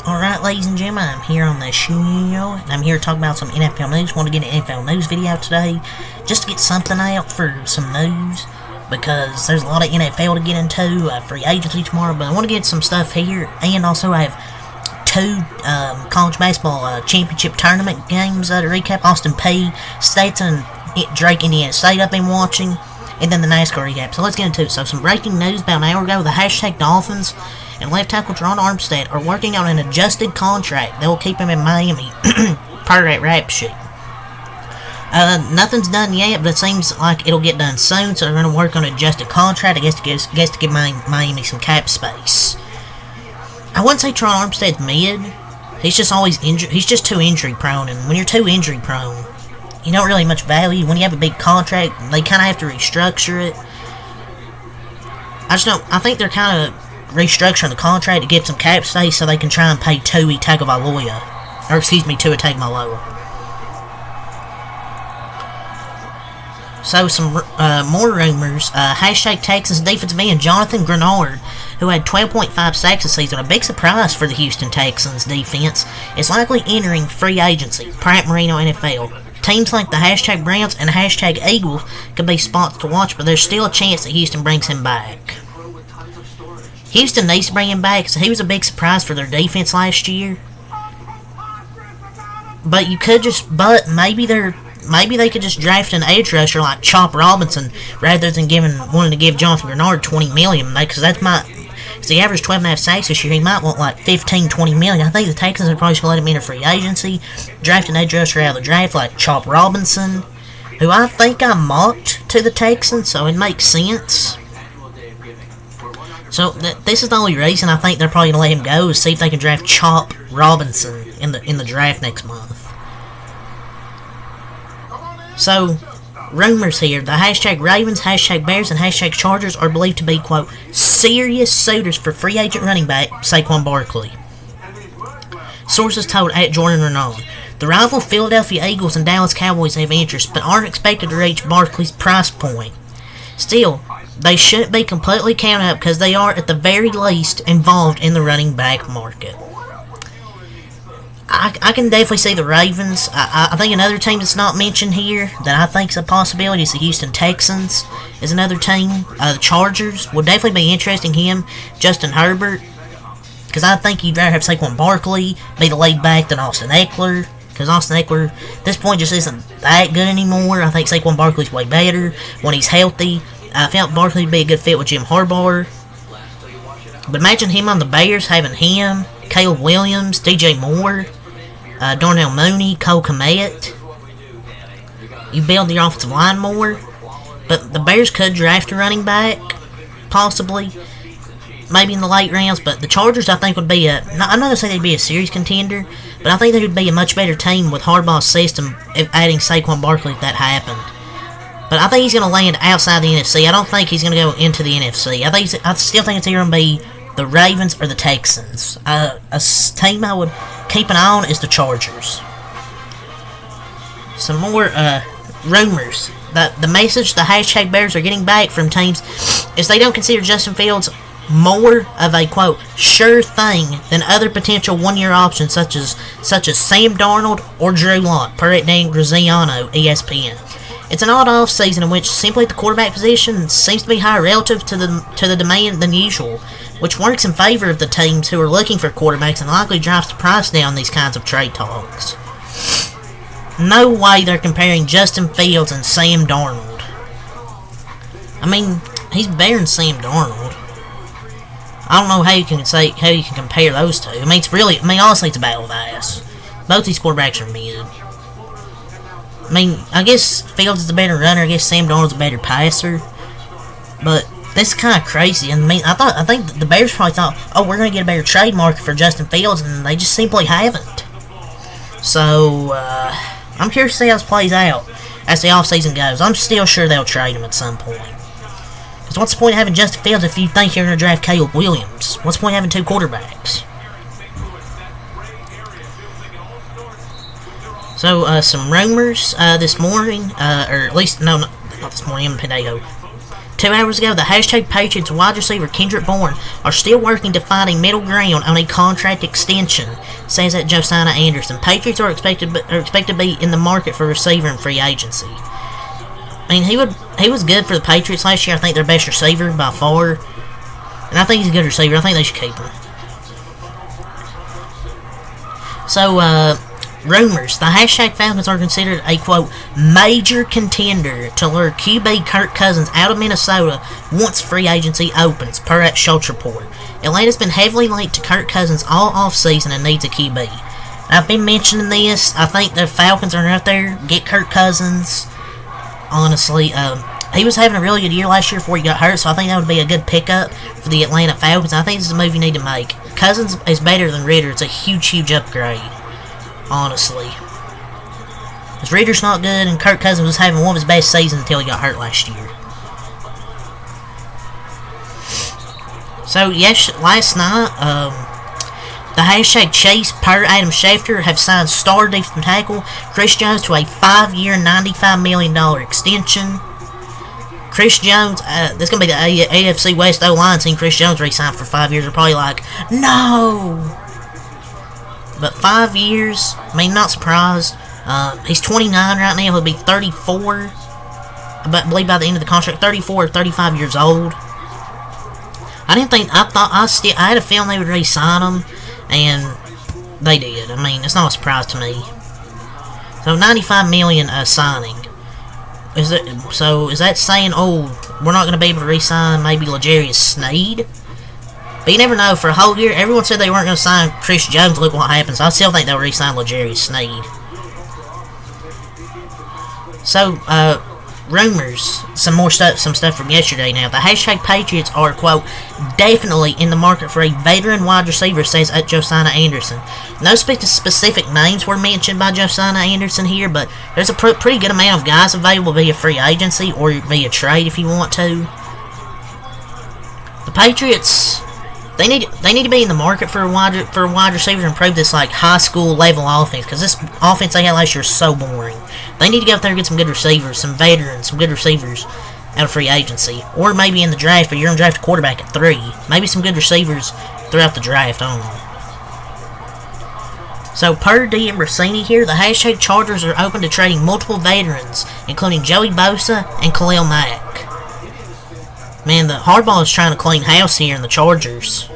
Alright, ladies and gentlemen, I'm here on the show, and I'm here to talk about some NFL news. Want to get an NFL news video today, just to get something out for some news, because there's a lot of NFL to get into, free agency tomorrow, but I want to get some stuff here, and also I have two college basketball championship tournament games to recap. Austin Peay State and Drake, Indiana State I've been watching, and then the NASCAR recap. So let's get into it. So some breaking news about an hour ago, the hashtag Dolphins and left tackle Teron Armstead are working on an adjusted contract that will keep him in Miami, per that rap sheet. Nothing's done yet, but it seems like it'll get done soon, so they're going to work on an adjusted contract, I guess to give Miami some cap space. I wouldn't say Teron Armstead's mid. He's just always injured. He's just too injury prone, and when you're too injury prone, you don't really much value. When you have a big contract, they kind of have to restructure it. I think they're kind of restructuring the contract to get some cap space so they can try and pay Tua Tagovailoa. Tua Tagovailoa. So some more rumors. Hashtag Texans defensive end Jonathan Grenard, who had 12.5 sacks this season, a big surprise for the Houston Texans defense, is likely entering free agency, Pratt Marino NFL. Teams like the hashtag Browns and hashtag Eagles could be spots to watch, but there's still a chance that Houston brings him back. Houston needs to bring him back because he was a big surprise for their defense last year. But maybe they could just draft an edge rusher like Chop Robinson rather than wanting to give Jonathan Grenard $20 million, because he averaged 12.5 sacks this year. He might want like $15-20 million. I think the Texans are probably going to let him enter free agency, draft an edge rusher out of the draft like Chop Robinson, who I think I mocked to the Texans, so it makes sense. So this is the only reason I think they're probably going to let him go, is see if they can draft Chop Robinson in the draft next month. So, rumors here. The hashtag Ravens, hashtag Bears, and hashtag Chargers are believed to be, quote, serious suitors for free agent running back Saquon Barkley. Sources told @JordanRenaud. The rival Philadelphia Eagles and Dallas Cowboys have interest, but aren't expected to reach Barkley's price point. Still, they shouldn't be completely counted out because they are, at the very least, involved in the running back market. I can definitely see the Ravens. I think another team that's not mentioned here that I think is a possibility is the Houston Texans is another team. The Chargers would definitely be interesting him. Justin Herbert, because I think you'd rather have Saquon Barkley be the lead back than Austin Eckler, because Austin Eckler at this point just isn't that good anymore. I think Saquon Barkley's way better when he's healthy. I felt Barkley would be a good fit with Jim Harbaugh. But imagine him on the Bears, having him, Caleb Williams, DJ Moore, Darnell Mooney, Cole Kmet. You build the offensive line more. But the Bears could draft a running back, possibly, maybe in the late rounds. But the Chargers, I think, would be I'm not going to say they'd be a serious contender, but I think they would be a much better team with Harbaugh's system if adding Saquon Barkley if that happened. But I think he's going to land outside the NFC. I don't think he's going to go into the NFC. I still think it's either going to be the Ravens or the Texans. A team I would keep an eye on is the Chargers. Some more rumors. The message the hashtag Bears are getting back from teams is they don't consider Justin Fields more of a, quote, sure thing than other potential one-year options such as Sam Darnold or Drew Lock, per Dan Graziano, ESPN. It's an odd off-season in which simply the quarterback position seems to be higher relative to the demand than usual, which works in favor of the teams who are looking for quarterbacks and likely drives the price down these kinds of trade talks. No way they're comparing Justin Fields and Sam Darnold. I mean, he's better than Sam Darnold. I don't know how you can compare those two. Honestly, it's a battle of ass. Both these quarterbacks are mid. I guess Fields is the better runner. I guess Sam Darnold's a better passer. But this is kind of crazy. I think the Bears probably thought, oh, we're going to get a better trade market for Justin Fields, and they just simply haven't. So, I'm curious to see how this plays out as the offseason goes. I'm still sure they'll trade him at some point. Because what's the point of having Justin Fields if you think you're going to draft Caleb Williams? What's the point of having two quarterbacks? So, some rumors this morning, or at least, no, not this morning, I'm Pendago. 2 hours ago, the hashtag Patriots wide receiver Kendrick Bourne are still working to find a middle ground on a contract extension, says that Josiah Anderson. Patriots are expected to be in the market for a receiver in free agency. I mean, he was good for the Patriots last year. I think their best receiver by far. And I think he's a good receiver. I think they should keep him. So, rumors. The hashtag Falcons are considered a, quote, major contender to lure QB Kirk Cousins out of Minnesota once free agency opens, per at Schultz Report. Atlanta's been heavily linked to Kirk Cousins all offseason and needs a QB. I've been mentioning this. I think the Falcons are out there. Get Kirk Cousins. Honestly, he was having a really good year last year before he got hurt, so I think that would be a good pickup for the Atlanta Falcons. I think this is a move you need to make. Cousins is better than Ridder. It's a huge, huge upgrade. Honestly. Because Ridder's not good, and Kirk Cousins was having one of his best seasons until he got hurt last year. So, yes, last night, the hashtag Chase, per Adam Schefter, have signed star defensive tackle Chris Jones to a 5-year, $95 million extension. Chris Jones, this is going to be the AFC West O-line team. Chris Jones re-signed for 5 years. They're probably like, no! But 5 years, I mean, not surprised. He's 29 right now. He'll be 34. I believe by the end of the contract, 34 or 35 years old. I had a feeling they would re-sign him, and they did. I mean, it's not a surprise to me. So, $95 million signing. Is that saying, oh, we're not going to be able to re-sign maybe L'Jarius Sneed? But you never know. For a whole year, everyone said they weren't going to sign Chris Jones. Look what happens. I still think they'll re-sign L'Jarius Sneed. So, rumors. Some stuff from yesterday now. The hashtag Patriots are, quote, definitely in the market for a veteran wide receiver, says at Josiah Anderson. No specific names were mentioned by Josiah Anderson here, but there's a pretty good amount of guys available via free agency or via trade if you want to. The Patriots, they need to be in the market for a wide receiver to improve this like high school level offense, because this offense they had last year is so boring. They need to go out there and get some good receivers, some veterans, some good receivers out of free agency, or maybe in the draft. But you're gonna draft a quarterback at 3. Maybe some good receivers throughout the draft. I don't know. So per DM Rossini here, the hashtag Chargers are open to trading multiple veterans, including Joey Bosa and Khalil Mack. Man, the Harbaugh is trying to clean house here in the Chargers.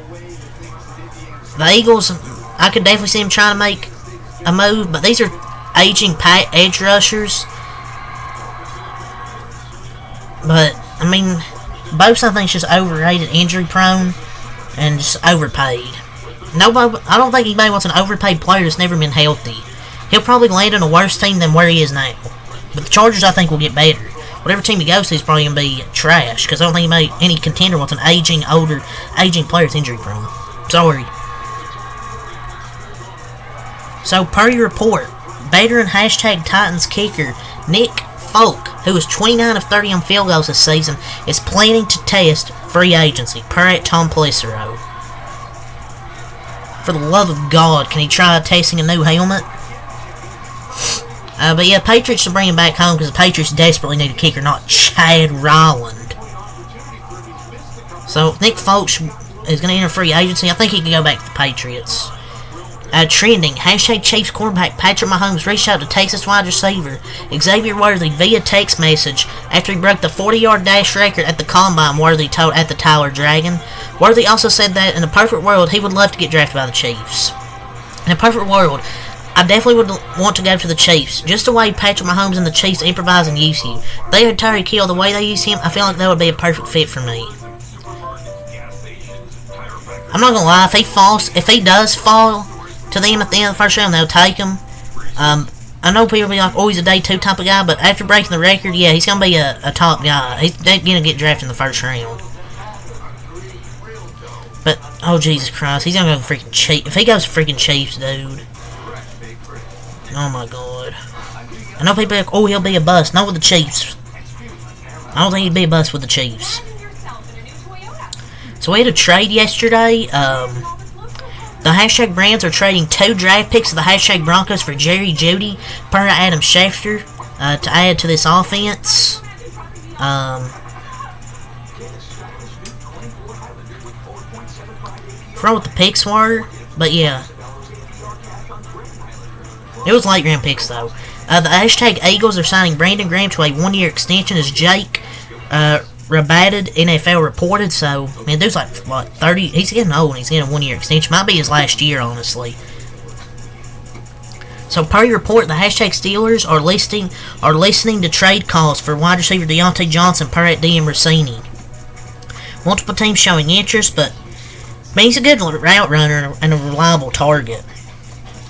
The Eagles, I could definitely see them trying to make a move, but these are aging edge rushers. But, I mean, Bosa I think is just overrated, injury prone, and just overpaid. I don't think anybody wants an overpaid player that's never been healthy. He'll probably land on a worse team than where he is now. But the Chargers I think will get better. Whatever team he goes to is probably going to be trash, because I don't think any contender wants an aging player that's injury prone. Sorry. So, per your report, veteran hashtag Titans kicker Nick Folk, who was 29 of 30 on field goals this season, is planning to test free agency, per at Tom Pelissero. For the love of God, can he try testing a new helmet? But yeah, Patriots should bring him back home, because the Patriots desperately need a kicker, not Chad Ryland. So, Nick Folk is going to enter free agency. I think he can go back to the Patriots. Trending, hashtag Chiefs cornerback Patrick Mahomes reached out to Texas wide receiver Xavier Worthy via text message after he broke the 40-yard dash record at the Combine, Worthy told at the Tyler Dragon. Worthy also said that in a perfect world, he would love to get drafted by the Chiefs. In a perfect world, I definitely would want to go to the Chiefs. Just the way Patrick Mahomes and the Chiefs improvise and use you. They had Tyreek Hill, the way they use him, I feel like that would be a perfect fit for me. I'm not gonna lie, if he does fall to them at the end of the first round, they'll take him. I know people will be like, oh, he's a day 2 type of guy, but after breaking the record, yeah, he's going to be a top guy. He's going to get drafted in the first round. But, oh, Jesus Christ, he's going to go freaking Chiefs. If he goes freaking Chiefs, dude. Oh, my God. I know people are like, oh, he'll be a bust. Not with the Chiefs. I don't think he'd be a bust with the Chiefs. So we had a trade yesterday. The hashtag Brands are trading 2 draft picks of the hashtag Broncos for Jerry Jeudy, per Adam Schefter, to add to this offense. forgot what the picks were, but yeah. It was late round picks, though. The hashtag Eagles are signing Brandon Graham to a 1-year extension, as Jake Rabatted NFL reported. So, man, dude's like, what, 30? He's getting old and he's getting a 1-year extension. Might be his last year, honestly. So, per your report, the hashtag Steelers are listening to trade calls for wide receiver Deontay Johnson, per at DM Rossini. Multiple teams showing interest, but I mean, he's a good route runner and a reliable target.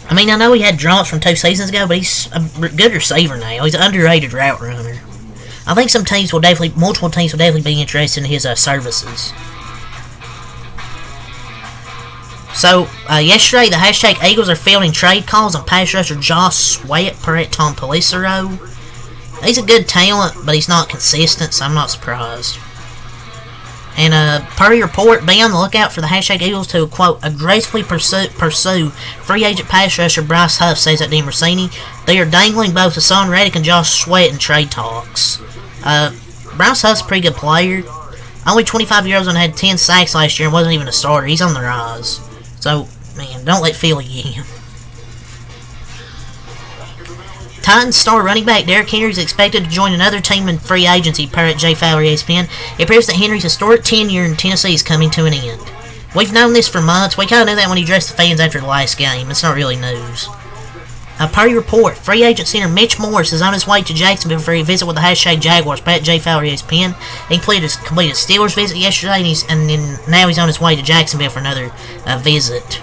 I mean, I know he had drops from 2 seasons ago, but he's a good receiver now. He's an underrated route runner. I think multiple teams will definitely be interested in his services. So, yesterday, the hashtag Eagles are fielding trade calls on pass rusher Josh Sweat, per at Tom Pelissero. He's a good talent, but he's not consistent, so I'm not surprised. And per your report, be on the lookout for the hashtag Eagles to, quote, aggressively pursue free agent pass rusher Bryce Huff, says at Dean Rossini. They are dangling both Hassan Reddick and Josh Sweat in trade talks. Bryce Huff's a pretty good player. Only 25 years old and had 10 sacks last year and wasn't even a starter. He's on the rise. So, man, don't let Philly get him. Titans star running back Derrick Henry is expected to join another team in free agency, per at Jay Fowler ESPN. It appears that Henry's historic tenure in Tennessee is coming to an end. We've known this for months. We kind of knew that when he addressed the fans after the last game. It's not really news. Per your report, free agent center Mitch Morris is on his way to Jacksonville for a visit with the hashtag Jaguars, per at Jay Fowler ESPN. He completed a Steelers visit yesterday, and now he's on his way to Jacksonville for another visit.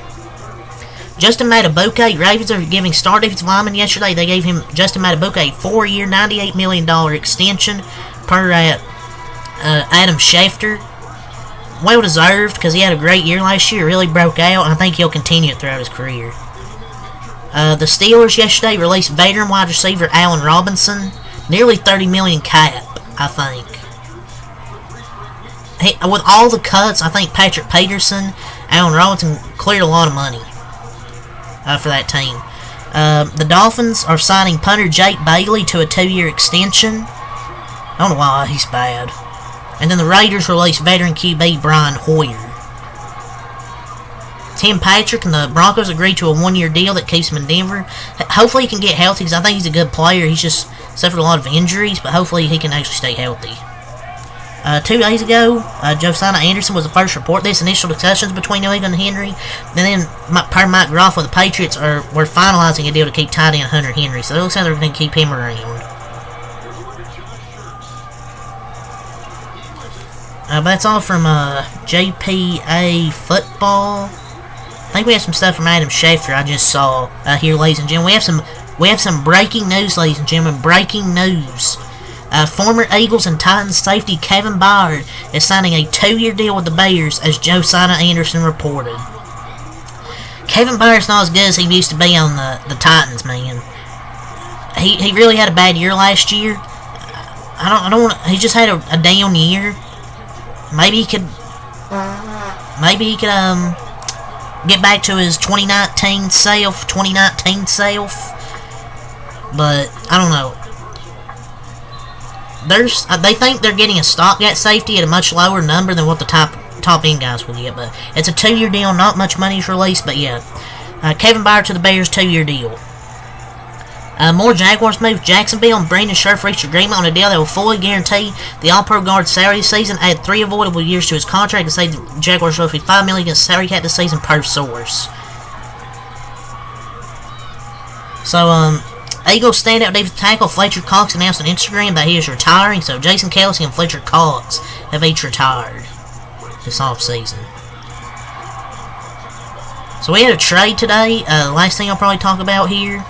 Justin Matabuke, Ravens are giving star defensive lineman yesterday. They gave him Justin Matabuke a 4-year, $98 million extension, per Adam Schefter. Well deserved, because he had a great year last year. Really broke out, and I think he'll continue it throughout his career. The Steelers yesterday released veteran wide receiver Allen Robinson, nearly $30 million cap, I think. With all the cuts, I think Patrick Peterson, Allen Robinson cleared a lot of money for that team. The Dolphins are signing punter Jake Bailey to a 2-year extension. I don't know why he's bad. And then the Raiders released veteran QB Brian Hoyer. Tim Patrick and the Broncos agreed to a 1-year deal that keeps him in Denver. Hopefully he can get healthy, because I think he's a good player. He's just suffered a lot of injuries, but hopefully he can actually stay healthy. 2 days ago, Josiah Anderson was the first to report this. Initial discussions between New England and Henry. And then, per Mike Groff, the Patriots were finalizing a deal to keep tight end Hunter Henry. So it looks like they're going to keep him around. But that's all from JPA Football. I think we have some stuff from Adam Schefter I just saw here, ladies and gentlemen. We have some breaking news, ladies and gentlemen. Breaking news. Former Eagles and Titans safety Kevin Byard is signing a 2-year deal with the Bears, as Josiah Anderson reported. Kevin Byard's not as good as he used to be on the Titans, man. He really had a bad year last year. I don't. He just had a down year. Maybe he could get back to his 2019 self. But I don't know. They think they're getting a stopgap safety at a much lower number than what the top end guys will get. But it's a 2-year deal. Not much money's released, but yeah. Kevin Byard to the Bears, 2-year deal. More Jaguars move. Jacksonville and Brandon Scherff reached agreement on a deal that will fully guarantee the All-Pro guard salary this season, add 3 avoidable years to his contract, and save the Jaguars roughly $5 million against salary cap this season, per source. So, Eagles standout defensive tackle Fletcher Cox announced on Instagram that he is retiring, so Jason Kelce and Fletcher Cox have each retired this offseason. So we had a trade today. Last thing I'll probably talk about here.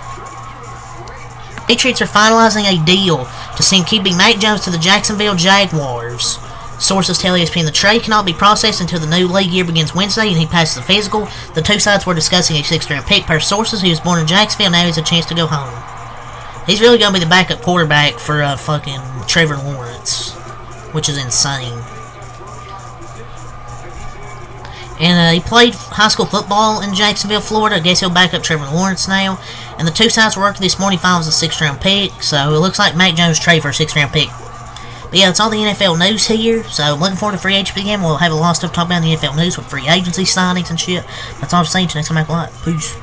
Patriots are finalizing a deal to send QB Mac Jones to the Jacksonville Jaguars. Sources tell ESPN the trade cannot be processed until the new league year begins Wednesday and he passes the physical. The two sides were discussing a 6th-round pick. Per sources, he was born in Jacksonville, now he has a chance to go home. He's really going to be the backup quarterback for fucking Trevor Lawrence, which is insane. And he played high school football in Jacksonville, Florida. I guess he'll back up Trevor Lawrence now. And the two sides were working this morning finals a 6th-round pick. So it looks like Mac Jones traded for a 6th-round pick. But yeah, that's all the NFL news here. So looking forward to free agency again. We'll have a lot of stuff to talk about in the NFL news with free agency signings and shit. That's all I'm saying. Till next time, Peace.